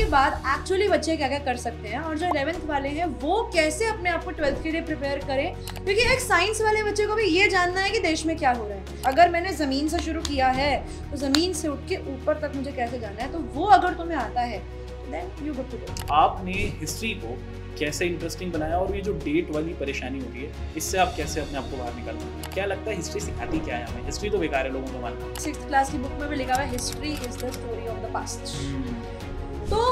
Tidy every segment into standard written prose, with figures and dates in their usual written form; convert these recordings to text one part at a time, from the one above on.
के बाद एक्चुअली बच्चे क्या क्या कर सकते हैं और जो 11th वाले हैं वो कैसे अपने आप को 12th के लिए प्रिपेयर करें, क्योंकि एक साइंस वाले बच्चे को भी ये जानना है कि देश में क्या हो रहा है। अगर मैंने ज़मीन से शुरू किया है तो ज़मीन से उठ के ऊपर तक मुझे कैसे जाना है, तो वो अगर तुम्हें आता है then you good to go. आपने हिस्ट्री को कैसे इंटरेस्टिंग बनाया और ये जो डेट वाली परेशानी होती है इससे आप कैसे अपने आप को बाहर निकालते हैं? क्या लगता है हिस्ट्री सिखाती क्या है हमें? हिस्ट्री तो बेकार है लोगों को मानना। 6th क्लास की बुक में भी लिखा हुआ है history is the story of the past. तो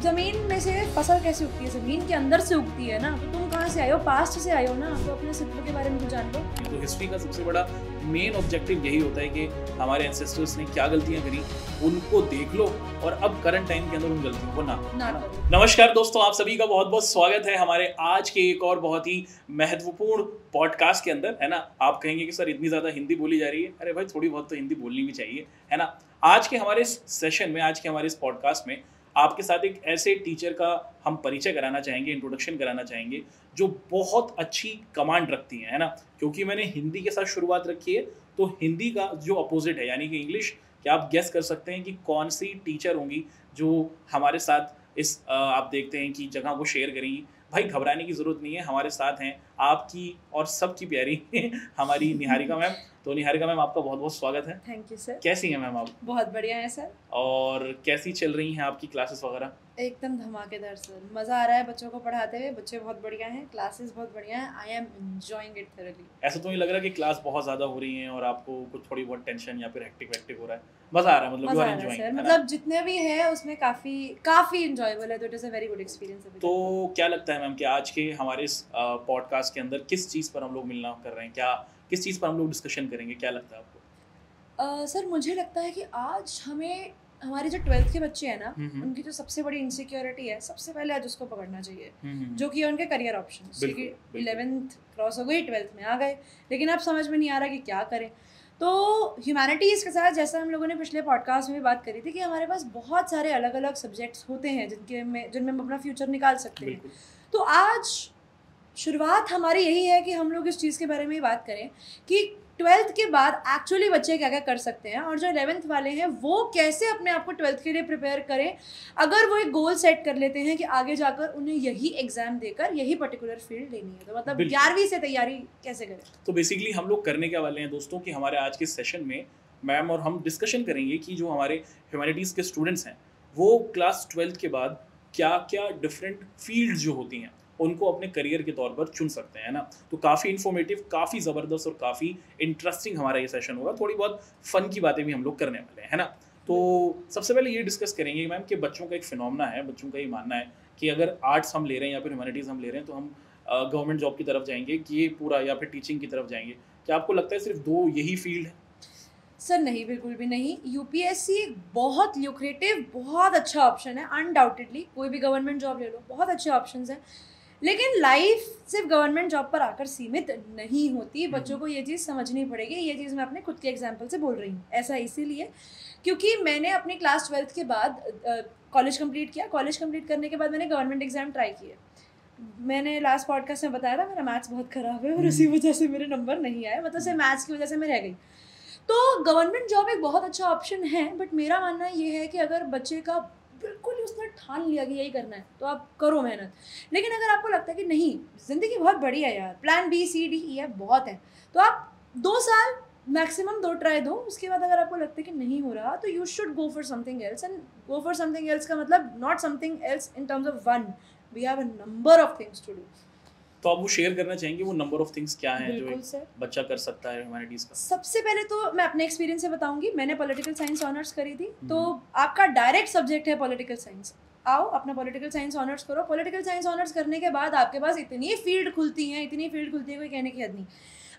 जमीन में से फसल कैसे उगती है? जमीन के अंदर से उगती है ना। तो तुम कहाँ से आए हो? पास्ट से आए हो ना, तो अपने अस्तित्व के बारे में कुछ जान लो। तो हिस्ट्री का सबसे बड़ा मेन ऑब्जेक्टिव यही होता है कि हमारे एंसेस्टर्स ने क्या गलतियां करी उनको देख लो और अब करंट टाइम के अंदर उन गलतियों को ना करो। नमस्कार दोस्तों, आप सभी का बहुत बहुत स्वागत है हमारे आज के एक और बहुत ही महत्वपूर्ण पॉडकास्ट के अंदर, है ना। आप कहेंगे कि सर इतनी ज़्यादा हिंदी बोली जा रही है। अरे भाई, थोड़ी बहुत तो हिंदी बोलनी भी चाहिए, है ना। आज के हमारे इस सेशन में, आज के हमारे इस पॉडकास्ट में आपके साथ एक ऐसे टीचर का हम परिचय कराना चाहेंगे, इंट्रोडक्शन कराना चाहेंगे जो बहुत अच्छी कमांड रखती हैं, है ना। क्योंकि मैंने हिंदी के साथ शुरुआत रखी है, तो हिंदी का जो अपोजिट है यानी कि इंग्लिश, क्या आप गेस कर सकते हैं कि कौन सी टीचर होंगी जो हमारे साथ इस आप देखते हैं कि जगह को शेयर करेंगी? भाई घबराने की ज़रूरत नहीं है, हमारे साथ हैं आपकी और सबकी प्यारी हमारी निहारिका मैम। तो निहारिका मैम, आपका बहुत बहुत स्वागत है। Thank you sir. कैसी हैं मैम आप? बहुत बढ़िया है सर। और कैसी चल रही हैं आपकी क्लासेस वगैरह? एकदम धमाकेदार सर, मज़ा आ रहा है बच्चों को पढ़ाते हुए। बच्चे बहुत बढ़िया हैं, क्लासेस बहुत बढ़िया हैं। I am enjoying it thoroughly. ऐसा तो नहीं लग रहा कि क्लास बहुत ज़्यादा हो रही है और आपको कुछ थोड़ी बहुत टेंशन या फिर हेक्टिक हो रहा है? मज़ा आ रहा है, मतलब यू आर एंजॉयिंग, है ना? मतलब जितने भी है उसमें काफ़ी एंजॉयबल है, तो it is a very good experience. तो क्या लगता है मैम कि आज के हमारे इस पॉडकास्ट के अंदर किस चीज़ पर हम लोग मिलना कर रहे हैं? क्या किस चीज़ पर हम लोग डिस्कशन करेंगे? क्या लगता है आपको? सर मुझे लगता है कि आज हमें हमारे जो 12th के बच्चे हैं ना, उनकी जो सबसे बड़ी इनसिक्योरिटी है, सबसे पहले आज उसको पकड़ना चाहिए, जो कि है उनके करियर ऑप्शन। क्योंकि 11th क्रॉस हो गई, 12th में आ गए, लेकिन अब समझ में नहीं आ रहा कि क्या करें। तो ह्यूमैनिटीज़ के साथ, जैसा हम लोगों ने पिछले पॉडकास्ट में बात करी थी, कि हमारे पास बहुत सारे अलग अलग सब्जेक्ट्स होते हैं जिनमें हम अपना फ्यूचर निकाल सकते हैं। तो आज शुरुआत हमारी यही है कि हम लोग इस चीज़ के बारे में ही बात करें कि 12th के बाद एक्चुअली बच्चे क्या क्या कर सकते हैं और जो 11th वाले हैं वो कैसे अपने आप को 12th के लिए प्रिपेयर करें, अगर वो एक गोल सेट कर लेते हैं कि आगे जाकर उन्हें यही एग्जाम देकर यही पर्टिकुलर फील्ड लेनी है। तो मतलब 11वीं से तैयारी कैसे करें? तो बेसिकली हम लोग करने क्या वाले हैं दोस्तों कि हमारे आज के सेशन में मैम और हम डिस्कशन करेंगे कि जो हमारे ह्यूमैनिटीज़ के स्टूडेंट्स हैं वो क्लास 12th के बाद क्या क्या डिफरेंट फील्ड जो होती हैं उनको अपने करियर के तौर पर चुन सकते हैं ना। तो काफ़ी इन्फॉर्मेटिव, काफ़ी ज़बरदस्त और काफ़ी इंटरेस्टिंग हमारा ये सेशन होगा। थोड़ी बहुत फ़न की बातें भी हम लोग करने वाले हैं, है ना। तो सबसे पहले ये डिस्कस करेंगे मैम कि बच्चों का एक फिनोमेना है, बच्चों का ये मानना है कि अगर आर्ट्स हम ले रहे हैं या फिर ह्यूमैनिटीज़ हम ले रहे हैं तो हम गवर्नमेंट जॉब की तरफ जाएंगे, कि ये पूरा, या फिर टीचिंग की तरफ जाएंगे। क्या आपको लगता है सिर्फ दो यही फील्ड है? सर नहीं, बिल्कुल भी नहीं। यूपीएससी एक बहुत ल्यूक्रेटिव, बहुत अच्छा ऑप्शन है अनडाउटेडली। कोई भी गवर्नमेंट जॉब ले लो, बहुत अच्छे ऑप्शंस हैं। लेकिन लाइफ सिर्फ गवर्नमेंट जॉब पर आकर सीमित नहीं होती। बच्चों को ये चीज़ समझनी पड़ेगी। ये चीज़ मैं अपने खुद के एग्जांपल से बोल रही हूँ। ऐसा इसीलिए क्योंकि मैंने अपनी क्लास 12th के बाद कॉलेज कंप्लीट किया। कॉलेज कंप्लीट करने के बाद मैंने गवर्नमेंट एग्ज़ाम ट्राई किए। मैंने लास्ट पॉडकास्ट में बताया था मेरा मैथ्स बहुत ख़राब है और उसी वजह से मेरे नंबर नहीं आए, मतलब सिर्फ मैथ्स की वजह से मैं रह गई। तो गवर्नमेंट जॉब एक बहुत अच्छा ऑप्शन है, बट मेरा मानना ये है कि अगर बच्चे का बिल्कुल उसने ठान लिया कि यही करना है तो आप करो मेहनत। लेकिन अगर आपको लगता है कि नहीं, ज़िंदगी बहुत बड़ी है यार, plan B C D E F बहुत है, तो आप 2 साल मैक्सिमम 2 ट्राई दो। उसके बाद अगर आपको लगता है कि नहीं हो रहा तो you should go for something else. And go for something else का मतलब not something else in terms of one, we have a number of things to do. तो आप वो शेयर करना चाहेंगे वो नंबर ऑफ थिंग्स क्या हैं जो बच्चा कर सकता है ह्यूमैनिटीज़ का? सबसे पहले तो मैं अपने एक्सपीरियंस से बताऊंगी। मैंने पॉलिटिकल साइंस ऑनर्स करी थी, तो आपका डायरेक्ट सब्जेक्ट है पॉलिटिकल साइंस। आओ अपना पॉलिटिकल साइंस ऑनर्स करो। पॉलिटिकल साइंस ऑनर्स करने के बाद आपके पास इतनी फील्ड खुलती है कोई कहने की हद नहीं।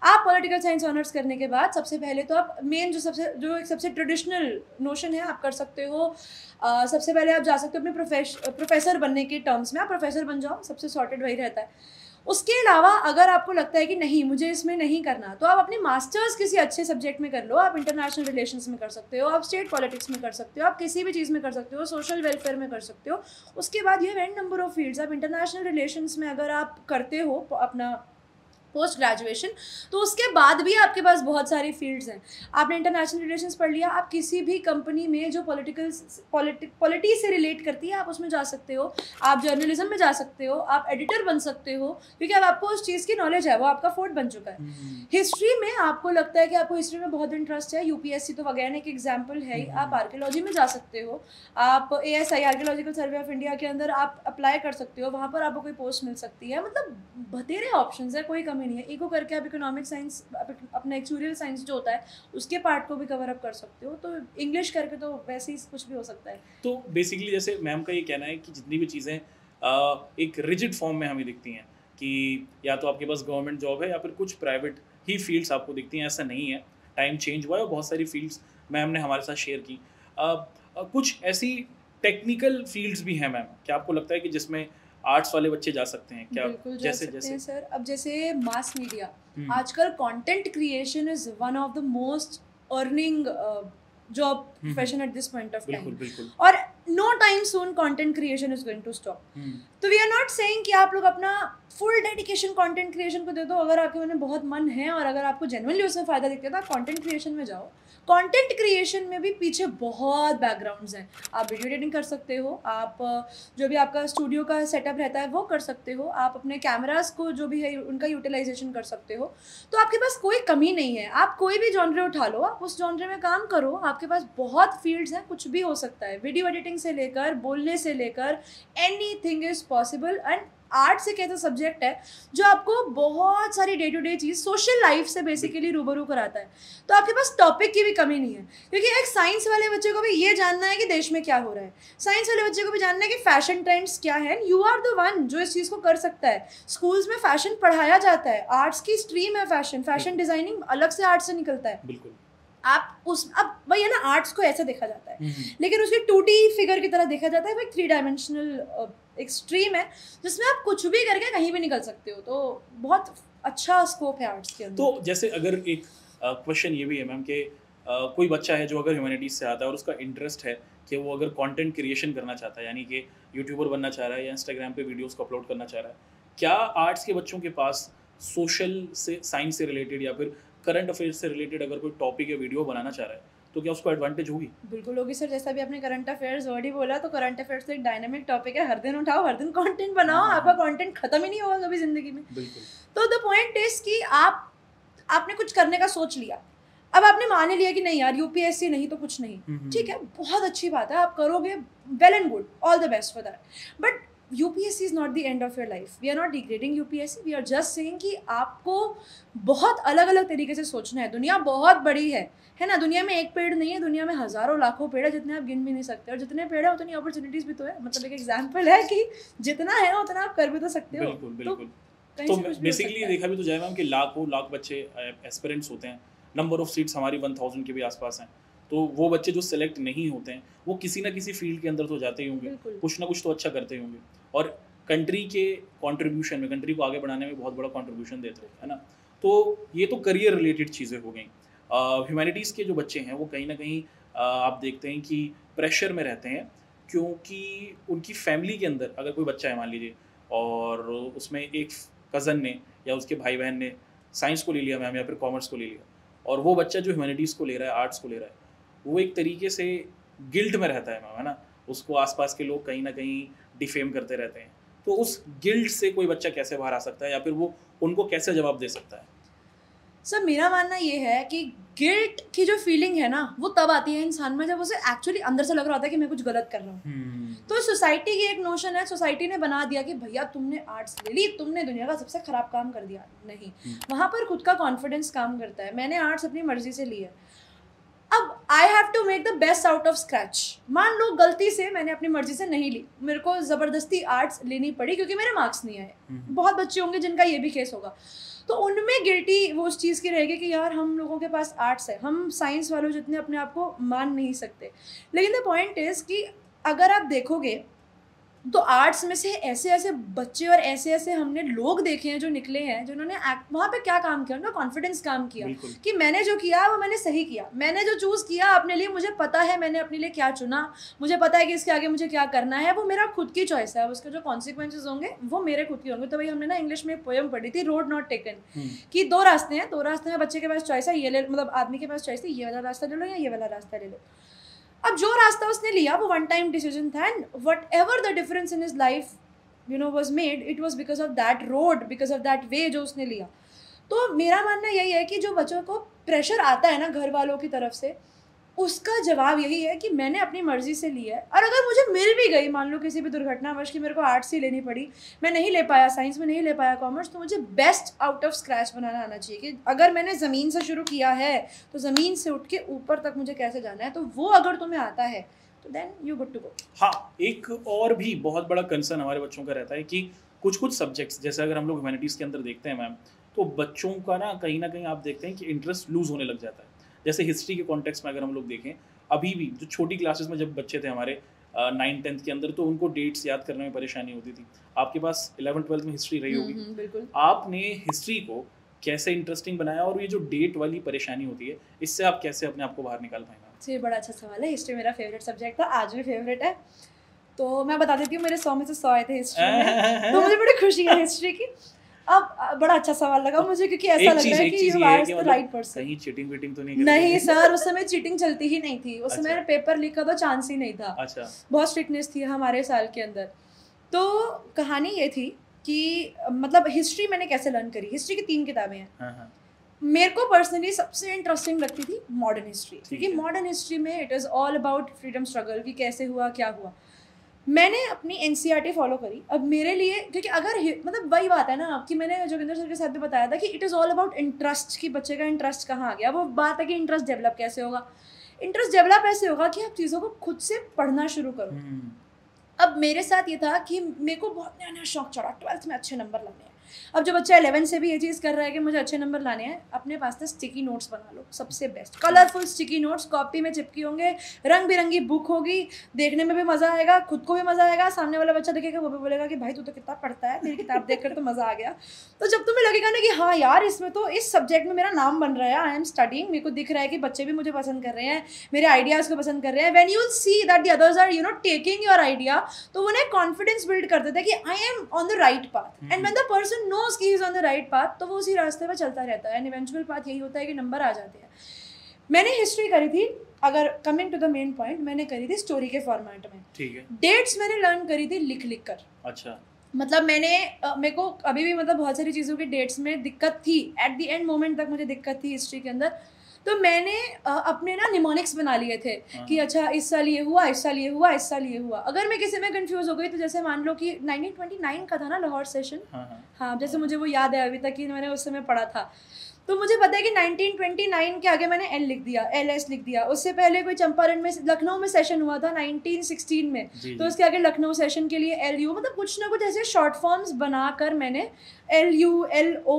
आप पॉलिटिकल साइंस ऑनर्स करने के बाद सबसे पहले तो आप मेन जो एक सबसे ट्रेडिशनल नोशन है आप कर सकते हो। सबसे पहले आप जा सकते हो अपने प्रोफेसर बनने के टर्म्स में। आप प्रोफेसर बन जाओ, सबसे सॉर्टेड वही रहता है। उसके अलावा अगर आपको लगता है कि नहीं मुझे इसमें नहीं करना, तो आप अपनी मास्टर्स किसी अच्छे सब्जेक्ट में कर लो। आप इंटरनेशनल रिलेशंस में कर सकते हो, आप स्टेट पॉलिटिक्स में कर सकते हो, आप किसी भी चीज़ में कर सकते हो, सोशल वेलफेयर में कर सकते हो। उसके बाद ये एंड नंबर ऑफ फील्ड्स। आप इंटरनेशनल रिलेशंस में अगर आप करते हो अपना पोस्ट ग्रेजुएशन। तो उसके बाद भी आपके पास बहुत सारी फील्ड्स हैं। आपने इंटरनेशनल रिलेशंस पढ़ लिया, आप किसी भी कंपनी में जो पॉलिटी से रिलेट करती है आप उसमें जा सकते हो, आप जर्नलिज्म में जा सकते हो, आप एडिटर बन सकते हो, क्योंकि अब आपको उस चीज़ की नॉलेज है, वो आपका फोर्ट बन चुका है। हिस्ट्री में आपको लगता है कि आपको हिस्ट्री में बहुत इंटरेस्ट है, यूपीएससी तो वगैरह एक एग्जाम्पल है ही, आप आर्कियोलॉजी में जा सकते हो, आप ASI archaeological survey of India के अंदर आप अप्लाई कर सकते हो, वहाँ पर आपको कोई पोस्ट मिल सकती है। मतलब बतेरे ऑप्शंस है, कोई कमी नहीं है। ईको करके आप इकोनॉमिक साइंस, अपना एक्चुरियल साइंस जो होता है उसके पार्ट को भी कवर अप कर सकते हो। तो इंग्लिश करके तो वैसे ही कुछ भी हो सकता है। तो बेसिकली जैसे मैम का ये कहना है कि जितनी भी चीज़ें एक रिजिड फॉर्म में हमें दिखती हैं कि या तो आपके पास गवर्नमेंट जॉब है या फिर कुछ प्राइवेट ही फील्ड्स आपको दिखती हैं, ऐसा नहीं है। टाइम चेंज हुआ है और बहुत सारी फील्ड्स मैम ने हमारे साथ शेयर की। कुछ ऐसी टेक्निकल फील्ड्स भी हैं मैम, क्या आपको लगता है कि जिसमें आर्ट्स वाले बच्चे जा सकते हैं क्या? बिल्कुल जा सकते हैं सर। अब जैसे मास मीडिया, आजकल content creation is one of the most earning job profession at this point of time, और no time soon content creation is going to stop. तो वी आर नॉट सेइंग कि आप लोग अपना full dedication content creation को दे दो। अगर आपके मन में बहुत मन है और अगर आपको जेन्युइनली उसमें फ़ायदा दिखता है तो आप कंटेंट क्रिएशन में जाओ। कंटेंट क्रिएशन में भी पीछे बहुत बैकग्राउंड्स हैं। आप वीडियो एडिटिंग कर सकते हो, आप जो भी आपका स्टूडियो का सेटअप रहता है वो कर सकते हो, आप अपने कैमरास को जो भी है उनका यूटिलाइजेशन कर सकते हो। तो आपके पास कोई कमी नहीं है, आप कोई भी जॉनरे उठा लो, आप उस जॉनरे में काम करो। आपके पास बहुत फील्ड्स हैं, कुछ भी हो सकता है, वीडियो एडिटिंग से लेकर बोलने से लेकर anything is possible. And arts एक ऐसा सब्जेक्ट है जो आपको बहुत सारी डे टू डे चीज़ सोशल लाइफ से बेसिकली रूबरू कराता है। तो आपके पास टॉपिक की भी कमी नहीं है, क्योंकि एक साइंस वाले बच्चे को भी ये जानना है कि देश में क्या हो रहा है, साइंस वाले बच्चे को भी जानना है कि फैशन ट्रेंड्स क्या है। यू आर द वन जो इस चीज़ को कर सकता है। स्कूल्स में फैशन पढ़ाया जाता है, आर्ट्स की स्ट्रीम है फैशन डिज़ाइनिंग अलग से आर्ट्स से निकलता है। बिल्कुल। आप उस अब वही है ना, आर्ट्स को ऐसे देखा जाता है लेकिन उसकी 2D फिगर की तरह देखा जाता है। वो एक 3 डायमेंशनल एक स्ट्रीम है जिसमें आप कुछ भी करके कहीं भी निकल सकते हो। तो बहुत अच्छा स्कोप है आर्ट्स के अंदर। तो जैसे अगर एक क्वेश्चन ये भी है मैम कि कोई बच्चा है जो अगर ह्यूमैनिटीज़ से आता है और उसका इंटरेस्ट है कि वो अगर कंटेंट क्रिएशन करना चाहता है, यानी कि यूट्यूबर बनना चाह रहा है या इंस्टाग्राम पे वीडियोस को अपलोड करना चाह रहा है, क्या आर्ट्स के बच्चों के पास सोशल से, साइंस से रिलेटेड या फिर करंट अफेयर्स से रिलेटेड अगर कोई टॉपिक या वीडियो बनाना चाह रहा है तो क्या उसको एडवांटेज होगी? बिल्कुल होगी सर। जैसा भी आपने करंट अफेयर्स वर्ड ही बोला, तो करंट अफेयर्स तो एक डायनामिक टॉपिक है, हर दिन उठाओ हर दिन कंटेंट बनाओ, आपका कंटेंट खत्म ही नहीं होगा कभी जिंदगी में। बिल्कुल। तो द पॉइंट इज कि आपने कुछ करने का सोच लिया, अब आपने मान लिया कि नहीं यार यूपीएससी नहीं तो कुछ नहीं, ठीक है, बहुत अच्छी बात है, आप करोगे, well and good, all the best for that. But UPSC is not the end of your life. We are not degrading UPSC. We are just saying कि आपको बहुत अलग अलग तरीके से सोचना है। दुनिया बहुत बड़ी है ना, दुनिया में एक पेड़ नहीं है, दुनिया में हज़ारों लाखों पेड़ है जितने आप गिन भी नहीं सकते, और जितने पेड़ है उतनी अपॉर्चुनिटीज़ भी तो है। मतलब एक एग्जाम्पल है कि जितना है ना उतना आप कर भी तो सकते हो। बिल्कुल बिल्कुल। तो बेसिकली देखा भी तो जाए मैम कि लाख बच्चे एस्पिरेंट्स होते हैं, नंबर ऑफ सीट्स हमारी 1000 के भी आसपास हैं। तो वो बच्चे जो सेलेक्ट नहीं होते हैं वो किसी ना किसी फील्ड के अंदर तो जाते ही होंगे, कुछ ना कुछ तो अच्छा करते ही होंगे, और कंट्री के कंट्रीब्यूशन में, कंट्री को आगे बढ़ाने में बहुत बड़ा कंट्रीब्यूशन देते हैं, है ना। तो ये तो करियर रिलेटेड चीज़ें हो गई। ह्यूमैनिटीज़ के जो बच्चे हैं वो कहीं ना कहीं आप देखते हैं कि प्रेशर में रहते हैं, क्योंकि उनकी फैमिली के अंदर अगर कोई बच्चा है मान लीजिए और उसमें एक कज़न ने या उसके भाई बहन ने साइंस को ले लिया मैम या फिर कॉमर्स को ले लिया, और वो बच्चा जो ह्यूमैनिटीज़ को ले रहा है, आर्ट्स को ले रहा है, वो एक तरीके से गिल्ट में रहता है मैम, है ना। उसको आसपास के लोग कहीं ना कहीं डिफेम करते रहते हैं। तो उस गिल्ट से कोई बच्चा कैसे बाहर आ सकता है या फिर वो उनको कैसे जवाब दे सकता है? सर मेरा मानना ये है कि गिल्ट की जो फीलिंग है ना वो तब आती है इंसान में जब उसे एक्चुअली अंदर से लग रहा होता है कि मैं कुछ गलत कर रहा हूँ। तो सोसाइटी की एक नोशन है, सोसाइटी ने बना दिया कि भैया तुमने आर्ट्स ले ली, तुमने दुनिया का सबसे खराब काम कर दिया। नहीं, वहाँ पर खुद का कॉन्फिडेंस काम करता है। मैंने आर्ट्स अपनी मर्जी से ली है, अब I have to make the best out of scratch. मान लो गलती से मैंने अपनी मर्जी से नहीं ली, मेरे को ज़बरदस्ती आर्ट्स लेनी पड़ी क्योंकि मेरे मार्क्स नहीं आए। बहुत बच्चे होंगे जिनका ये भी केस होगा, तो उनमें गिल्टी वो उस चीज़ की रहेगी कि यार हम लोगों के पास आर्ट्स है, हम साइंस वालों जितने अपने आप को मान नहीं सकते। लेकिन द पॉइंट इज़ कि अगर आप देखोगे तो आर्ट्स में से ऐसे ऐसे बच्चे और ऐसे ऐसे हमने लोग देखे हैं जो निकले हैं, जिन्होंने वहाँ पे क्या काम किया, उनका कॉन्फिडेंस काम किया कि मैंने जो किया वो मैंने सही किया, मैंने जो चूज़ किया अपने लिए, मुझे पता है मैंने अपने लिए क्या चुना, मुझे पता है कि इसके आगे मुझे क्या करना है, वो मेरा खुद की चॉइस है, उसके जो कॉन्सिक्वेंसेज होंगे वो मेरे खुद के होंगे। तो भाई हमने ना इंग्लिश में एक पोएम पढ़ी थी, रोड नॉट टेकन, कि दो रास्ते हैं, दो रास्ते में बच्चे के पास चॉइस है, ये ले, मतलब आदमी के पास चॉइस है, ये वाला रास्ता ले लो या ये वाला रास्ता ले लो। अब जो रास्ता उसने लिया वो वन टाइम डिसीजन था, and what ever the difference in his life you know was made, it was because of that road, because of that way जो उसने लिया। तो मेरा मानना यही है कि जो बच्चों को प्रेशर आता है ना घर वालों की तरफ से, उसका जवाब यही है कि मैंने अपनी मर्जी से लिया है, और अगर मुझे मिल भी गई, मान लो किसी भी दुर्घटनावश की मेरे को आर्ट्स ही लेनी पड़ी, मैं नहीं ले पाया साइंस में, नहीं ले पाया कॉमर्स, तो मुझे बेस्ट आउट ऑफ स्क्रैच बनाना आना चाहिए कि अगर मैंने ज़मीन से शुरू किया है तो ज़मीन से उठ के ऊपर तक मुझे कैसे जाना है। तो वो अगर तुम्हें आता है तो then you good to go. हाँ, एक और भी बहुत बड़ा कंसर्न हमारे बच्चों का रहता है कि कुछ सब्जेक्ट्स, जैसे अगर हम लोग ह्यूमैनिटीज़ के अंदर देखते हैं मैम, तो बच्चों का ना कहीं आप देखते हैं कि इंटरेस्ट लूज़ होने लग जाता है। जैसे हिस्ट्री के कॉन्टेक्स्ट में अगर हम लोग देखें, अभी भी जो छोटी क्लासेस में जब बच्चे थे हमारे 9th-10th के अंदर, तो उनको डेट्स याद करने में परेशानी होती थी। आपके पास 11th-12th में हिस्ट्री रही होगी, बिल्कुल। आपने हिस्ट्री को कैसे इंटरेस्टिंग बनाया, और ये जो डेट वाली परेशानी होती है, इससे आप कैसे अपने आप को बाहर निकाल पाएंगे? ये बड़ा अच्छा सवाल है। हिस्ट्री मेरा फेवरेट सब्जेक्ट था, आज भी फेवरेट है। तो मैं बता देती हूँ, मेरे 100 में से 100 आए थे हिस्ट्री में, तो मुझे बड़ी खुशी है हिस्ट्री की। अब बड़ा अच्छा सवाल लगा मुझे, क्योंकि ऐसा लग रहा है कि you are the right person. कहीं चीटिंग वीटिंग तो नहीं सर, उस समय चीटिंग चलती ही नहीं थी, उस समय पेपर लीक का तो चांस ही नहीं था। अच्छा। बहुत स्ट्रिक्टनेस थी हमारे साल के अंदर। तो कहानी ये थी कि मतलब हिस्ट्री मैंने कैसे लर्न करी। हिस्ट्री की 3 किताबें हैं। मेरे को पर्सनली सबसे इंटरेस्टिंग लगती थी मॉडर्न हिस्ट्री, क्योंकि मॉडर्न हिस्ट्री में it is all about freedom struggle, कि कैसे हुआ क्या हुआ। मैंने अपनी NCERT फॉलो करी। अब मेरे लिए, क्योंकि अगर मतलब वही बात है ना कि मैंने जोगिंदर सर के साथ भी बताया था कि it is all about interest, कि बच्चे का इंटरेस्ट कहाँ आ गया। वो बात है कि इंटरेस्ट डेवलप कैसे होगा। इंटरेस्ट डेवलप ऐसे होगा कि आप चीज़ों को खुद से पढ़ना शुरू करो। अब मेरे साथ ये था कि मेरे को बहुत नया शौक चढ़ा, 12th में अच्छे नंबर लाने हैं। अब जो बच्चा 11 से भी ये चीज़ कर रहा है कि मुझे अच्छे नंबर लाने हैं, अपने पास से स्टिकी नोट्स बना लो, सबसे best colourful sticky notes, copy में चिपकी होंगे, रंग बिरंगी बुक होगी, देखने में भी मज़ा आएगा, खुद को भी मज़ा आएगा, सामने वाला बच्चा देखेगा वो भी बोलेगा कि भाई तू तो किताब पढ़ता है, तेरी किताब देखकर तो मज़ा आ गया। तो जब तुम्हें लगेगा ना कि हाँ यार, इसमें तो इस सब्जेक्ट में मेरा नाम बन रहा है, आई एम स्टडिंग, मेरे को दिख रहा है कि बच्चे भी मुझे पसंद कर रहे हैं, मेरे आइडियाज़ को पसंद कर रहे हैं, when you will see that the others are taking your idea, तो वो ना कॉन्फिडेंस बिल्ड कर देता है कि I am on the right path. And when the person knows कि he is on the right path, तो वो उसी रास्ते पर चलता रहता है, एंड इवेंचुअल पाथ यही होता है कि नंबर आ जाते हैं। मैंने हिस्ट्री करी थी, अगर coming to the main point, मैंने करी थी स्टोरी के फॉर्मेट में। ठीक है। डेट्स मैंने लर्न करी थी लिख कर। अच्छा। मतलब मेरे को अभी भी मतलब बहुत सारी चीज़ों की डेट्स में दिक्कत थी, एट द एंड मोमेंट तक मुझे दिक्कत थी हिस्ट्री के अंदर। तो मैंने अपने ना निमोनिक्स बना लिए थे कि अच्छा इस साल ये हुआ, इस साल ये हुआ, इस साल ये हुआ। अगर मैं किसी में कंफ्यूज हो गई तो जैसे मान लो कि 1929 का था ना लाहौर सेशन, हाँ जैसे मुझे वो याद है अभी तक कि मैंने उस समय पढ़ा था। तो मुझे पता है कि 1929 के आगे मैंने L लिख दिया, LS लिख दिया। उससे पहले कोई चंपारण में, लखनऊ में सेशन हुआ था 1916 में, तो उसके आगे लखनऊ सेशन के लिए LU, मतलब कुछ ना कुछ ऐसे शॉर्ट फॉर्म्स बनाकर मैंने LU LO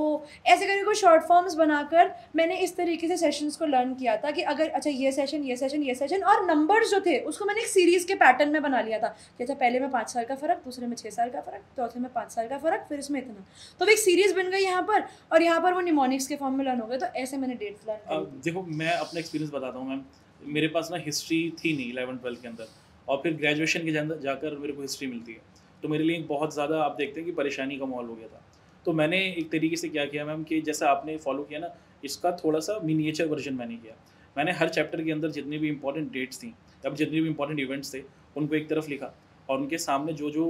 ऐसे करके कुछ शॉर्ट फॉर्म्स बनाकर मैंने इस तरीके से सेशंस को लर्न किया था कि अगर अच्छा ये सेशन ये सेशन ये सेशन, और नंबर्स जो थे उसको मैंने एक सीरीज़ के पैटर्न में बना लिया था कि अच्छा पहले में 5 साल का फ़र्क, दूसरे में 6 साल का फ़र्क, चौथे में 5 साल का फ़र्क, फिर इसमें इतना। तो वो एक सीरीज़ बन गई यहाँ पर, और यहाँ पर वो निमोनिक्स के फॉर्म में लर्न हो गए। तो ऐसे मैंने डेट्स लर्न। देखो मैं अपना एक्सपीरियंस बताता हूँ मैम। मेरे पास ना हिस्ट्री थी नहीं 11th-12th के अंदर, और फिर ग्रेजुएशन के अंदर जाकर मेरे को हिस्ट्री मिलती है, तो मेरे लिए बहुत ज़्यादा आप देखते हैं कि परेशानी का माहौल हो गया था। तो मैंने एक तरीके से क्या किया मैम कि जैसा आपने फॉलो किया ना, इसका थोड़ा सा मिनिएचर वर्जन मैंने किया। मैंने हर चैप्टर के अंदर जितनी भी इंपॉर्टेंट डेट्स थी, अब जितने भी इंपॉर्टेंट इवेंट्स थे, उनको एक तरफ लिखा, और उनके सामने जो जो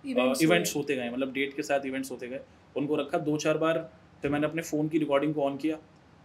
इवेंट्स होते गए, मतलब डेट के साथ इवेंट्स होते गए, उनको रखा 2-4 बार। फिर मैंने अपने फ़ोन की रिकॉर्डिंग को ऑन किया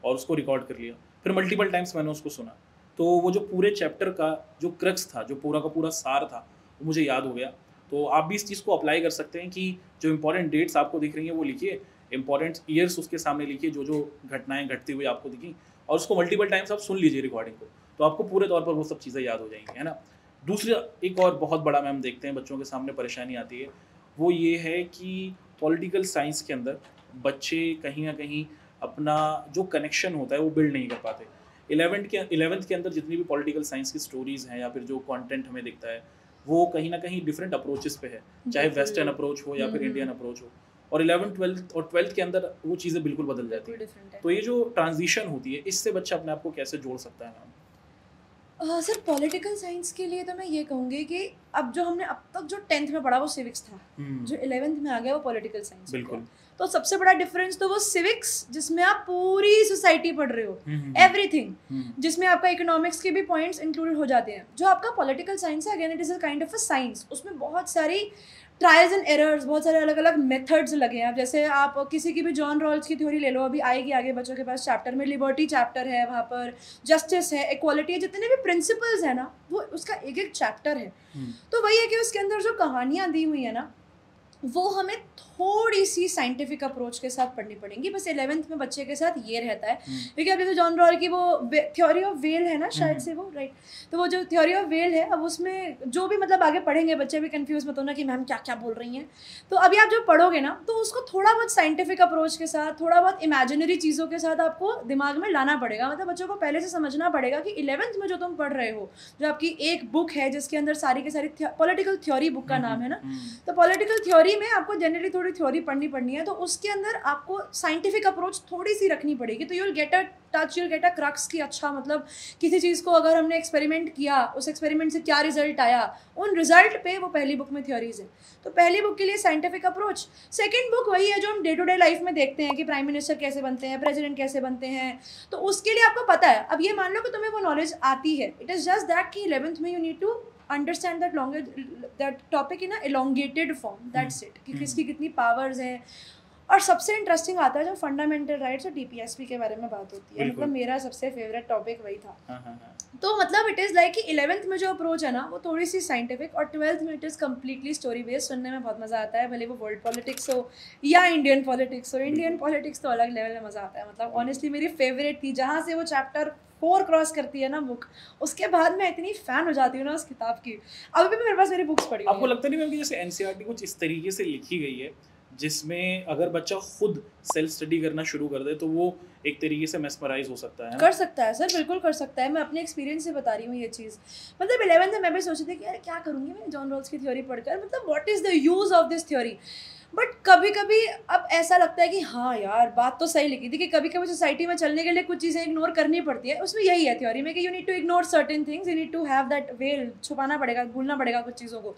और उसको रिकॉर्ड कर लिया। फिर मल्टीपल टाइम्स मैंने उसको सुना, तो वो जो पूरे चैप्टर का जो क्रक्स था, जो पूरा का पूरा सार था, वो मुझे याद हो गया। तो आप भी इस चीज़ को अप्लाई कर सकते हैं कि जो इंपॉर्टेंट डेट्स आपको दिख रही हैं वो लिखिए, इंपॉर्टेंट ईयर्स उसके सामने लिखिए, जो जो घटनाएं घटती हुई आपको दिखी, और उसको मल्टीपल टाइम्स आप सुन लीजिए रिकॉर्डिंग को, तो आपको पूरे तौर पर वो सब चीज़ें याद हो जाएंगी, है ना। दूसरा एक और बहुत बड़ा मैम देखते हैं बच्चों के सामने परेशानी आती है, वो ये है कि पॉलिटिकल साइंस के अंदर बच्चे कहीं ना कहीं अपना जो कनेक्शन होता है वो बिल्ड नहीं कर पाते। 11th के अंदर जितनी भी पॉलिटिकल साइंस की स्टोरीज़ हैं या फिर जो कंटेंट हमें दिखता है, वो कहीं ना कहीं डिफरेंट अप्रोचेस पे है, चाहे वेस्टर्न अप्रोच हो या फिर इंडियन अप्रोच हो, और 11th 12th और 12th के अंदर वो चीज़ें बिल्कुल बदल जाती है। तो ये जो ट्रांजिशन होती है, इससे बच्चा अपने आप को कैसे जोड़ सकता है मैम? सर पॉलिटिकल साइंस के लिए तो मैं ये कहूँगी कि अब जो हमने अब तक जो 10th में पढ़ा वो सिविक्स था, जो 11th में आ गया वो पॉलिटिकल साइंस। बिल्कुल। तो सबसे बड़ा डिफरेंस तो वो सिविक्स जिसमें आप पूरी सोसाइटी पढ़ रहे हो, एवरीथिंग, जिसमें आपका इकोनॉमिक्स के भी पॉइंट्स इंक्लूडेड हो जाते हैं। जो आपका पॉलिटिकल साइंस है, again it is a kind of a science, उसमें बहुत सारी ट्रायल्स एंड एरर्स, बहुत सारे अलग अलग मेथड्स लगे हैं। अब जैसे आप किसी की भी जॉन रॉल्स की थ्योरी ले लो, अभी आएगी आगे बच्चों के पास चैप्टर में, लिबर्टी चैप्टर है, वहाँ पर जस्टिस है, इक्वालिटी है, जितने भी प्रिंसिपल्स है ना वो उसका एक एक चैप्टर है। तो वही है कि उसके अंदर जो कहानियाँ दी हुई है ना वो हमें थोड़ी सी साइंटिफिक अप्रोच के साथ पढ़नी पड़ेंगी। बस 11th में बच्चे के साथ ये रहता है, क्योंकि अब जैसे जॉन रॉल की वो थ्योरी ऑफ वेल है ना, शायद से वो राइट, तो वो जो थ्योरी ऑफ वेल है, अब उसमें जो भी मतलब आगे पढ़ेंगे बच्चे भी कंफ्यूज मत होना कि मैम क्या क्या बोल रही हैं। तो अभी आप जो पढ़ोगे ना तो उसको थोड़ा बहुत साइंटिफिक अप्रोच के साथ, थोड़ा बहुत इमेजिनरी चीज़ों के साथ आपको दिमाग में लाना पड़ेगा। मतलब बच्चों को पहले से समझना पड़ेगा कि 11th में जो तुम पढ़ रहे हो, जो आपकी एक बुक है जिसके अंदर सारी की सारी पॉलिटिकल थ्योरी बुक का नाम है ना, तो पॉलिटिकल थ्योरी में आपको जनरली थोड़ी थ्योरी पढ़नी है, तो उसके अंदर आपको साइंटिफिक अप्रोच थोड़ी सी रखनी पड़ेगी। तो you will get a touch, you will get a crux की अच्छा मतलब किसी चीज़ को अगर हमने एक्सपेरिमेंट किया, उस एक्सपेरिमेंट से क्या रिजल्ट आया, उन रिजल्ट पे वो पहली बुक में थ्योरीज है। तो पहली बुक के लिए साइंटिफिक अप्रोच, सेकेंड बुक वही है जो हम डे टू डे लाइफ में देखते हैं कि प्राइम मिनिस्टर कैसे बनते हैं, प्रेसिडेंट कैसे बनते हैं, तो उसके लिए आपको पता है। अब ये मान लो कि तुम्हें वो नॉलेज आती है, इट इज़ जस्ट दैट कि 11th में you need to understand that topic in a elongated form, that's it, कि किसकी कितनी पावर्स हैं। और सबसे इंटरेस्टिंग आता है जो फंडामेंटल राइट्स और DPSP के बारे में बात होती है, मतलब मेरा सबसे फेवरेट टॉपिक वही था। तो मतलब इट इज़ लाइक कि 11th में जो अप्रोच है ना वो थोड़ी सी साइंटिफिक, और 12th में it is completely story based. सुनने में बहुत मज़ा आता है, भले वो वर्ल्ड पॉलिटिक्स हो या इंडियन पॉलिटिक्स हो। इंडियन पॉलिटिक्स तो अलग लेवल में मज़ा आता है, मतलब ऑनेस्टली मेरी फेवरेट थी। जहाँ से वो चैप्टर 4 क्रॉस करती है ना बुक, उसके बाद मैं इतनी फ़ैन हो जाती हूँ ना उस किताब की। अभी भी मेरे पास मेरी बुक्स पड़ी। आपको लगता नहीं मैम कि जैसे NCERT कुछ इस तरीके से लिखी गई है जिसमें अगर बच्चा खुद सेल्फ स्टडी करना शुरू कर दे तो वो एक तरीके से मेस्मराइज हो सकता है? कर सकता है सर, बिल्कुल कर सकता है। मैं अपने एक्सपीरियंस से बता रही हूँ ये चीज़। मतलब 11th में मैं भी सोची थी कि यार क्या करूँगी मैं जॉन रॉल्स की थ्योरी पढ़कर, मतलब what is the use of this theory. But कभी कभी अब ऐसा लगता है कि हाँ यार बात तो सही लिखी थी, कि कभी कभी सोसाइटी में चलने के लिए कुछ चीज़ें इग्नोर करनी पड़ती है। उसमें यही है थ्योरी में कि you need to ignore certain things, you need to have that well, छुपाना पड़ेगा, भूलना पड़ेगा कुछ चीज़ों को।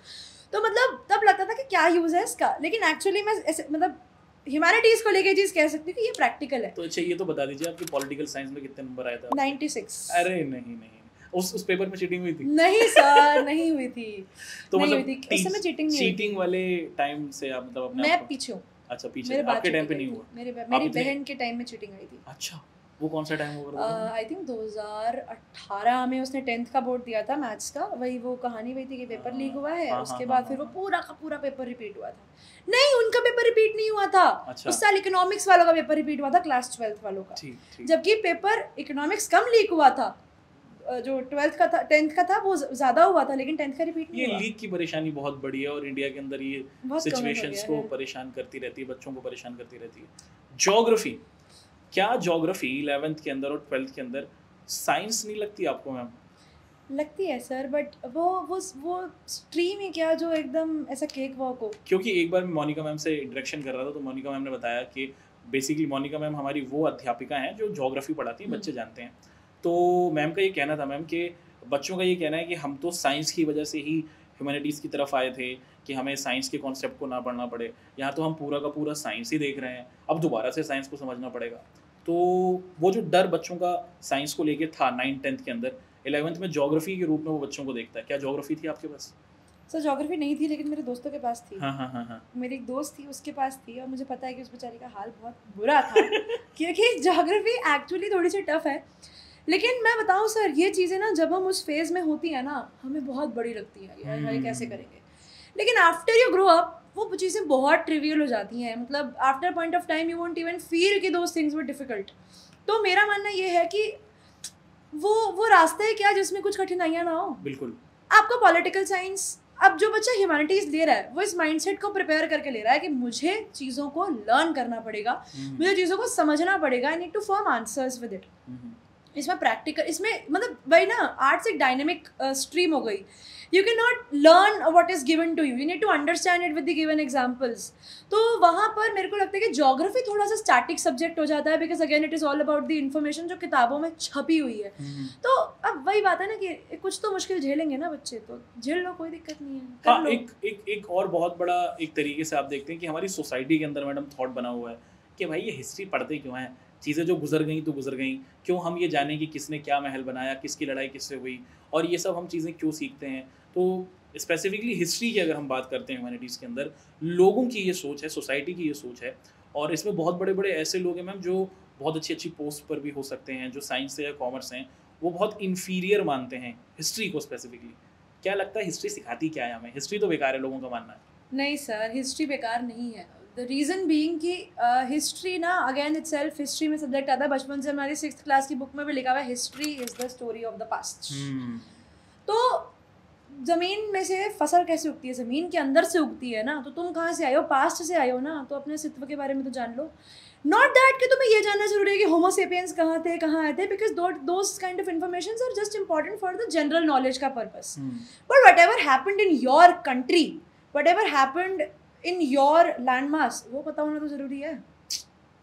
तो मतलब तब लगता था कि क्या यूज़ है इसका, लेकिन एक्चुअली मैं ऐसे मतलब ह्यूमैनिटीज़ को लेके चीज़ कह सकती हूँ कि ये प्रैक्टिकल है। तो अच्छा ये तो बता दीजिए आपकी पॉलिटिकल साइंस में कितने नंबर आए थे? 96। अरे नहीं, उस पेपर में चीटिंग हुई थी? नहीं सर, नहीं हुई थी। तो नहीं मतलब हुई थी, उस समय चीटिंग नहीं हुई थी। चीटिंग वाले टाइम से आप मतलब अपने मैं पीछे हूँ। अच्छा पीछे, आपके टाइम पे नहीं हुआ? मेरी बहन के टाइम में चीटिंग हुई थी। अच्छा, वो कौन सा टाइम होगा? आई थिंक 2018 में उसने 10th का बोर्ड दिया था मैथ्स का। वही वो कहानी वही थी कि पेपर लीक हुआ है, उसके बाद फिर वो पूरा का पूरा पेपर रिपीट हुआ था। नहीं, उनका पेपर रिपीट नहीं हुआ था। अच्छा। उस साल इकोनॉमिक्स वालों का पेपर रिपीट हुआ था, क्लास 12th वालों का। जबकि पेपर इकोनॉमिक्स कम लीक हुआ था, जो 12th का था, 10th का था वो ज़्यादा हुआ था, लेकिन 10th का रिपीट नहीं हुआ। ये लीक की परेशानी बहुत बड़ी है और इंडिया के अंदर ये सिचुएशंस को परेशान करती रहती है, बच्चों को परेशान करती रहती है। ज्योग्राफी, क्या ज्योग्राफी 11th के अंदर और 12th के अंदर साइंस नहीं लगती आपको मैम? लगती है सर, बट वो स्ट्रीम ही क्या जो एकदम ऐसा केक वॉक हो। क्योंकि एक बार मोनिका मैम से इंटरेक्शन कर रहा था तो मोनिका मैम ने बताया कि बेसिकली मोनिका मैम हमारी वो अध्यापिका हैं जो ज्योग्राफी पढ़ाती हैं, बच्चे जानते हैं। तो मैम का ये कहना था मैम कि बच्चों का ये कहना है कि हम तो साइंस की वजह से ही ह्यूमैनिटीज़ की तरफ आए थे कि हमें साइंस के कॉन्सेप्ट को ना पढ़ना पड़े। यहाँ तो हम पूरा का पूरा साइंस ही देख रहे हैं, अब दोबारा से साइंस को समझना पड़ेगा। तो वो जो डर बच्चों का साइंस को लेके था 9th 10th के अंदर, 11th में ज्योग्राफी के रूप में वो बच्चों को देखता है। क्या ज्योग्राफी थी आपके पास? सर ज्योग्राफी नहीं थी, लेकिन मेरे दोस्तों के पास थी। हाँ। मेरी एक दोस्त थी, उसके पास थी, और मुझे पता है कि उस बेचारी का हाल बहुत बुरा था क्योंकि ज्योग्राफी एक्चुअली थोड़ी सी टफ है। लेकिन मैं बताऊँ सर, ये चीज़ें ना जब हम उस फेज़ में होती है ना, हमें बहुत बड़ी लगती है, यार कैसे करेंगे। लेकिन आफ्टर यू ग्रो अप वो चीज़ें बहुत ट्रिवियल हो जाती हैं। मतलब after point of time you won't even feel कि दोज थिंग्स वर डिफ़िकल्ट। तो मेरा मानना ये है कि वो रास्ता है क्या जिसमें कुछ कठिनाइयाँ ना हो। बिल्कुल। आपको पॉलिटिकल साइंस, अब जो बच्चा ह्यूमैनिटीज़ ले रहा है वो इस माइंडसेट को प्रिपेयर करके ले रहा है कि मुझे चीज़ों को लर्न करना पड़ेगा, मुझे चीज़ों को समझना पड़ेगा, I need to form answers with it. इसमें प्रैक्टिकल, इसमें मतलब वही ना, आर्ट्स एक डायनेमिक स्ट्रीम हो गई। You can not learn what is given to you need to understand it with the given examples. तो वहाँ पर मेरे को लगता है कि ज्योग्राफी थोड़ा सा स्टैटिक सब्जेक्ट हो जाता है, because again it is all about the information जो किताबों में छपी हुई है. तो अब वही बात है ना कि कुछ तो मुश्किल झेलेंगे ना बच्चे, तो झेल लो, कोई दिक्कत नहीं है. हाँ, एक और बहुत बड़ा एक तरीके से आप देखते हैं कि हमारी सोसाइटी के अंदर मैडम थॉट बना हुआ है कि भाई ये हिस्ट्री पढ़ते क्यों हैं, चीज़ें जो गुजर गई तो गुजर गई, क्यों हम ये जानें कि किसने क्या महल बनाया, किसकी लड़ाई किससे हुई, और ये सब हम चीज़ें क्यों सीखते हैं. तो स्पेसिफिकली हिस्ट्री की अगर हम बात करते हैं ह्यूमैनिटीज़ के अंदर, लोगों की ये सोच है, सोसाइटी की ये सोच है, और इसमें बहुत बड़े बड़े ऐसे लोग हैं मैम जो बहुत अच्छी अच्छी पोस्ट पर भी हो सकते हैं, जो साइंस से या कॉमर्स हैं, वो बहुत इन्फीरियर मानते हैं हिस्ट्री को स्पेसिफिकली. क्या लगता है हिस्ट्री सिखाती क्या है हमें? हिस्ट्री तो बेकार है लोगों का मानना है. नहीं सर, हिस्ट्री बेकार नहीं है. द रीज़न बीइंग कि हिस्ट्री ना अगेन इट सेल्फ हिस्ट्री में सब्जेक्ट आता है बचपन से. हमारी 6th क्लास की बुक में भी लिखा हुआ है history is the story of the past. तो ज़मीन में से फसल कैसे उगती है? ज़मीन के अंदर से उगती है ना. तो तुम कहाँ से आए हो? पास्ट से आए हो ना, तो अपने अस्तित्व के बारे में तो जान लो. नॉट दैट कि तुम्हें ये जानना जरूरी है कि होमो सेपियंस कहाँ थे, कहाँ आए थे, because those kind of information are just important for the general knowledge का purpose. But whatever happened in your country, whatever happened in your land mass, वो पता होना तो ज़रूरी है.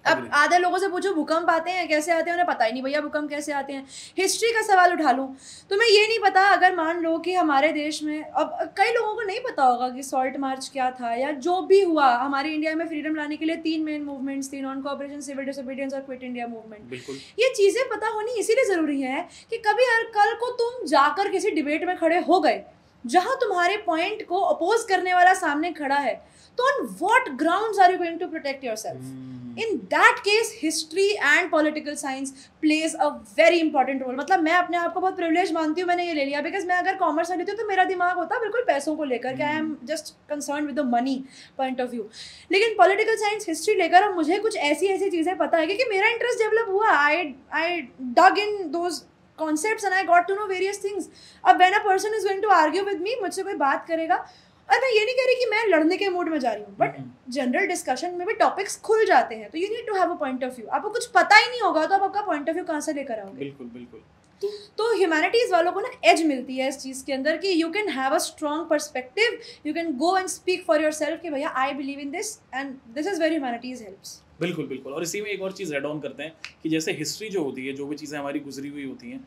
अब आधे लोगों से पूछो भूकंप आते हैं कैसे आते हैं, उन्हें पता ही नहीं भैया भूकंप कैसे आते हैं. हिस्ट्री का सवाल उठा लूँ, तुम्हें ये नहीं पता, अगर मान लो कि हमारे देश में, अब कई लोगों को नहीं पता होगा कि सॉल्ट मार्च क्या था, या जो भी हुआ हमारे इंडिया में फ्रीडम लाने के लिए 3 मेन मूवमेंट्स थी, नॉन कोऑपरेशन, सिविल डिसोबीडियंस और क्विट इंडिया मूवमेंट. ये चीज़ें पता होनी इसीलिए ज़रूरी है कि कभी कल को तुम जाकर किसी डिबेट में खड़े हो गए जहाँ तुम्हारे पॉइंट को अपोज करने वाला सामने खड़ा है, तो on what grounds are you going to protect yourself? In that case, history and political science plays a very important role. मतलब मैं अपने आप को बहुत privileged मानती हूँ, मैंने ये ले लिया, बिकॉज मैं अगर कॉमर्स में लेती हूँ तो मेरा दिमाग होता है बिल्कुल पैसों को लेकर, कि I am just concern with the money point of view. लेकिन पॉलिटिकल साइंस हिस्ट्री लेकर अब मुझे कुछ ऐसी चीज़ें पता है कि मेरा इंटरेस्ट डेवलप हुआ. I dug in those concepts and I got to know various things. अब when a person is going to argue with me, मुझसे कोई बात करेगा, और मैं ये नहीं कह रही कि मैं लड़ने के मूड में जा रही हूँ, बट जनरल डिस्कशन में भी टॉपिक्स खुल जाते हैं, तो you need to have a point of view. आपको कुछ पता ही नहीं होगा तो आप आपका पॉइंट ऑफ व्यू कहाँ से लेकर आओगे? बिल्कुल बिल्कुल. तो ह्यूमैनिटीज़ वालों को ना एज मिलती है इस चीज़ के अंदर कि you can have a strong perspective, you can go and speak for your self कि भैया I believe in this and this is very humanities helps. बिल्कुल बिल्कुल. और इसी में एक और चीज़ एड ऑन करते हैं कि जैसे हिस्ट्री जो होती है, जो भी चीज़ें हमारी गुजरी हुई होती हैं,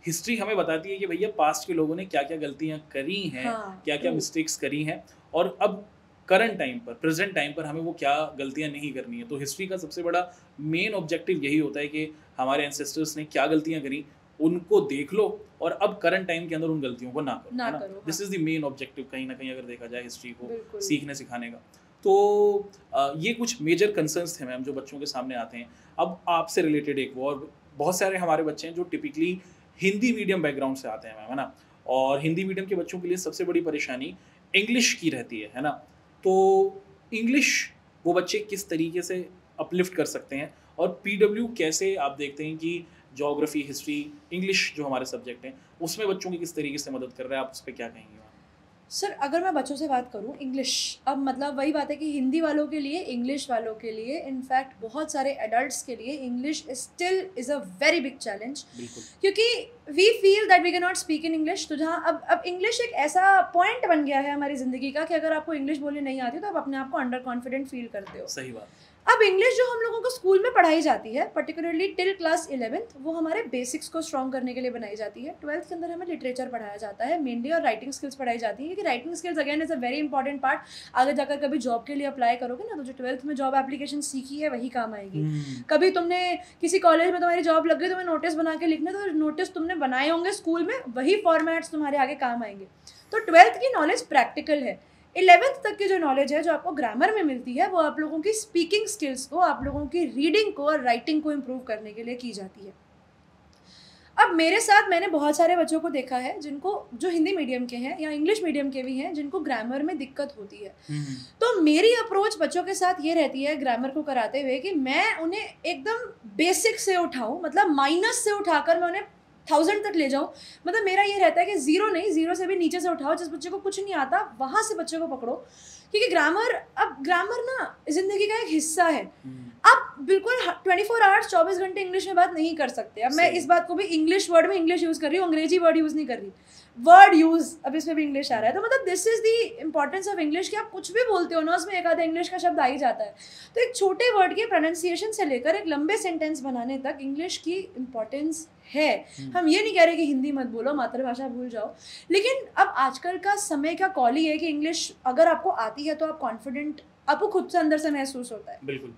हिस्ट्री हमें बताती है कि भैया पास्ट के लोगों ने क्या क्या गलतियाँ करी हैं, क्या क्या मिस्टेक्स करी हैं, और अब करंट टाइम पर, प्रेजेंट टाइम पर हमें वो क्या गलतियाँ नहीं करनी है. तो हिस्ट्री का सबसे बड़ा मेन ऑब्जेक्टिव यही होता है कि हमारे एंसेस्टर्स ने क्या गलतियाँ करी उनको देख लो, और अब करंट टाइम के अंदर उन गलतियों को ना करो. This is the main objective कहीं ना कहीं अगर देखा जाए हिस्ट्री को सीखने सिखाने का. तो ये कुछ मेजर कंसर्न्स थे मैम जो बच्चों के सामने आते हैं. अब आपसे रिलेटेड एक वो, और बहुत सारे हमारे बच्चे हैं जो टिपिकली हिंदी मीडियम बैकग्राउंड से आते हैं मैम, है ना, और हिंदी मीडियम के बच्चों के लिए सबसे बड़ी परेशानी इंग्लिश की रहती है ना. तो इंग्लिश वो बच्चे किस तरीके से अपलिफ्ट कर सकते हैं, और पीडब्ल्यू कैसे आप देखते हैं कि ज्योग्राफी, हिस्ट्री, इंग्लिश जो हमारे सब्जेक्ट हैं उसमें बच्चों की किस तरीके से मदद कर रहा है, आप उस पर क्या कहेंगे? सर अगर मैं बच्चों से बात करूं, इंग्लिश, अब मतलब वही बात है कि हिंदी वालों के लिए, इंग्लिश वालों के लिए, इनफैक्ट बहुत सारे एडल्ट्स के लिए English still is a very big challenge, क्योंकि we feel that we can not speak in English. तो जहाँ अब इंग्लिश एक ऐसा पॉइंट बन गया है हमारी ज़िंदगी का कि अगर आपको इंग्लिश बोलने नहीं आती तो आप अपने आप को अंडर कॉन्फिडेंट फील करते हो. सही बात. अब इंग्लिश जो हम लोगों को स्कूल में पढ़ाई जाती है, पर्टिकुलरली टिल क्लास 11th, वो हमारे बेसिक्स को स्ट्रॉन्ग करने के लिए बनाई जाती है. 12th के अंदर हमें लिटरेचर पढ़ाया जाता है मेनली, और राइटिंग स्किल्स पढ़ाई जाती है, क्योंकि writing skills again is a very important part. आगे जाकर कभी जॉब के लिए अप्लाई करोगे ना, तो जो 12th में जॉब एप्लीकेशन सीखी है वही काम आएगी. कभी तुमने किसी कॉलेज में तुम्हारी जॉब लग गई, तुम्हें नोटिस बना के लिखना, तो नोटिस तुमने बनाए होंगे स्कूल में, वही फॉर्मेट्स तुम्हारे आगे काम आएंगे. तो 12th की नॉलेज प्रैक्टिकल है. 11th तक की जो नॉलेज है जो आपको ग्रामर में मिलती है, वो आप लोगों की स्पीकिंग स्किल्स को, आप लोगों की रीडिंग को और राइटिंग को इम्प्रूव करने के लिए की जाती है. अब मेरे साथ मैंने बहुत सारे बच्चों को देखा है जिनको, जो हिंदी मीडियम के हैं या इंग्लिश मीडियम के भी हैं, जिनको ग्रामर में दिक्कत होती है. तो मेरी अप्रोच बच्चों के साथ ये रहती है ग्रामर को कराते हुए कि मैं उन्हें एकदम बेसिक से उठाऊँ, मतलब माइनस से उठाकर मैं उन्हें 1000 तक ले जाऊँ. मतलब मेरा ये रहता है कि ज़ीरो नहीं, ज़ीरो से भी नीचे से उठाओ. जिस बच्चे को कुछ नहीं आता वहाँ से बच्चे को पकड़ो, क्योंकि ग्रामर ना ज़िंदगी का एक हिस्सा है. आप बिल्कुल 24 आवर्स 24 घंटे इंग्लिश में बात नहीं कर सकते. अब मैं इस बात को भी इंग्लिश वर्ड में इंग्लिश यूज़ कर रही हूँ, अंग्रेजी वर्ड यूज़ नहीं कर रही. वर्ड यूज अब इसमें भी इंग्लिश आ रहा है, तो मतलब this is the importance of English कि आप कुछ भी बोलते हो ना उसमें एक आधा इंग्लिश का शब्द आ ही जाता है। तो एक छोटे वर्ड के प्रोनाउंसिएशन से लेकर एक लंबे सेंटेंस बनाने तक इंग्लिश की इम्पोर्टेंस है। हम ये नहीं कह रहे कि हिंदी मत बोलो, मातृभाषा भूल जाओ, लेकिन अब आजकल का समय का कॉल ही है कि इंग्लिश अगर आपको आती है तो आप कॉन्फिडेंट, आपको खुद से अंदर से महसूस होता है। बिल्कुल।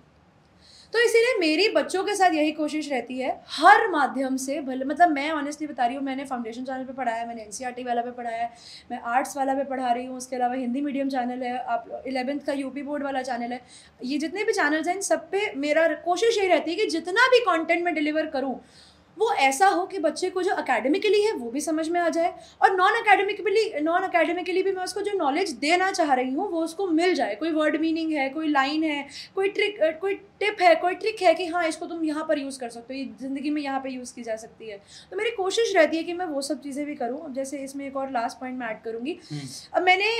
तो इसीलिए मेरी बच्चों के साथ यही कोशिश रहती है हर माध्यम से, भले मतलब मैं ऑनेस्टली बता रही हूँ, मैंने फाउंडेशन चैनल पे पढ़ाया है, मैंने एनसीईआरटी वाला पे पढ़ाया है, मैं आर्ट्स वाला पे पढ़ा रही हूँ, उसके अलावा हिंदी मीडियम चैनल है, आप 11th का यूपी बोर्ड वाला चैनल है, ये जितने भी चैनल्स हैं इन सब पे मेरा कोशिश यही रहती है कि जितना भी कॉन्टेंट मैं डिलीवर करूँ वो ऐसा हो कि बच्चे को जो अकेडमिकली है वो भी समझ में आ जाए, और नॉन अकेडमिकली भी मैं उसको जो नॉलेज देना चाह रही हूँ वो उसको मिल जाए। कोई वर्ड मीनिंग है, कोई लाइन है, कोई ट्रिक, कोई टिप है, कोई ट्रिक है कि हाँ इसको तुम यहाँ पर यूज़ कर सकते हो, ये ज़िंदगी में यहाँ पे यूज़ की जा सकती है। तो मेरी कोशिश रहती है कि मैं वो सब चीज़ें भी करूँ। अब जैसे इसमें एक और लास्ट पॉइंट मैं ऐड करूँगी, अब मैंने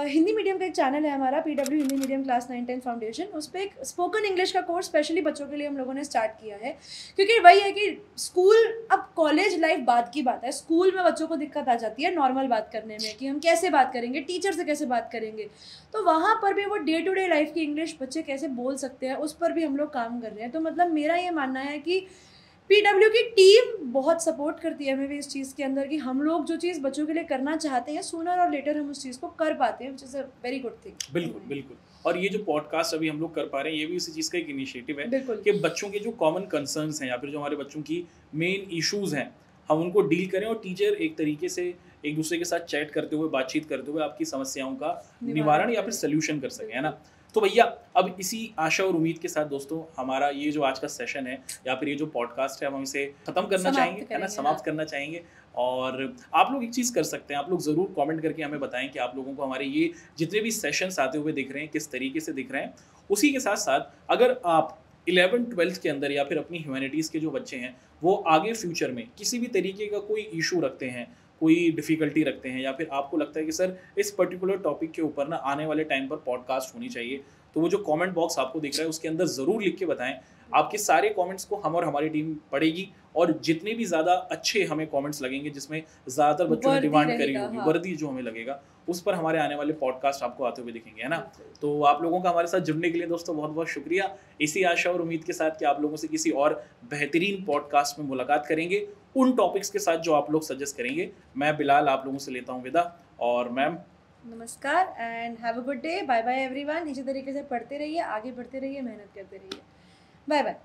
हिंदी मीडियम का एक चैनल है हमारा, PW Hindi medium class 9-10 foundation, उस पर एक स्पोकन इंग्लिश का कोर्स स्पेशली बच्चों के लिए हम लोगों ने स्टार्ट किया है, क्योंकि वही है कि स्कूल, अब कॉलेज लाइफ बाद की बात है, स्कूल में बच्चों को दिक्कत आ जाती है नॉर्मल बात करने में कि हम कैसे बात करेंगे, टीचर से कैसे बात करेंगे, तो वहाँ पर भी वो डे टू डे लाइफ की इंग्लिश बच्चे कैसे बोल सकते हैं उस पर भी हम लोग काम कर रहे हैं। तो मतलब मेरा ये मानना है कि PW की टीम बहुत सपोर्ट करती है हमें भी इस चीज़ के अंदर कि हम लोग जो चीज़ बच्चों के लिए करना चाहते हैं सूनर और लेटर हम उस चीज़ को कर पाते हैं, which is a very good thing. बिल्कुल बिल्कुल। और ये जो पॉडकास्ट अभी हम लोग कर पा रहे हैं ये भी इसी चीज़ का एक इनिशिएटिव है बिल्कुल कि बच्चों के जो कॉमन कंसर्न्स हैं या फिर जो हमारे बच्चों की मेन इश्यूज़ हैं हम उनको डील करें, और टीचर एक तरीके से एक दूसरे के साथ चैट करते हुए, बातचीत करते हुए आपकी समस्याओं का निवारण या फिर सोल्यूशन कर सके, है ना। तो भैया अब इसी आशा और उम्मीद के साथ दोस्तों हमारा ये जो आज का सेशन है या फिर ये जो पॉडकास्ट है हम इसे खत्म करना चाहेंगे, है ना, समाप्त करना चाहेंगे। और आप लोग एक चीज़ कर सकते हैं, आप लोग ज़रूर कमेंट करके हमें बताएं कि आप लोगों को हमारे ये जितने भी सेशंस आते हुए दिख रहे हैं किस तरीके से दिख रहे हैं। उसी के साथ साथ अगर आप 11th-12th के अंदर या फिर अपनी ह्यूमैनिटीज़ के जो बच्चे हैं वो आगे फ्यूचर में किसी भी तरीके का कोई इशू रखते हैं, कोई डिफ़िकल्टी रखते हैं, या फिर आपको लगता है कि सर इस पर्टिकुलर टॉपिक के ऊपर ना आने वाले टाइम पर पॉडकास्ट होनी चाहिए, तो वो जो कमेंट बॉक्स आपको दिख रहा है उसके अंदर ज़रूर लिख के बताएं। आपके सारे कमेंट्स को हम और हमारी टीम पढ़ेगी, और जितने भी ज़्यादा अच्छे हमें कमेंट्स लगेंगे जिसमें ज़्यादातर बच्चों ने डिमांड करी होगी, वर्दी जो हमें लगेगा, उस पर हमारे आने वाले पॉडकास्ट आपको आते हुए दिखेंगे, है ना। तो आप लोगों का हमारे साथ जुड़ने के लिए दोस्तों बहुत बहुत शुक्रिया। इसी आशा और उम्मीद के साथ कि आप लोगों से किसी और बेहतरीन पॉडकास्ट में मुलाकात करेंगे उन टॉपिक्स के साथ जो आप लोग सजेस्ट करेंगे। मैं बिलाल आप लोगों से लेता हूँ विदा, और मैम नमस्कार and have a good day, bye bye everyone. इसी तरीके से पढ़ते रहिए, आगे बढ़ते रहिए, मेहनत करते रहिए, बाय बाय।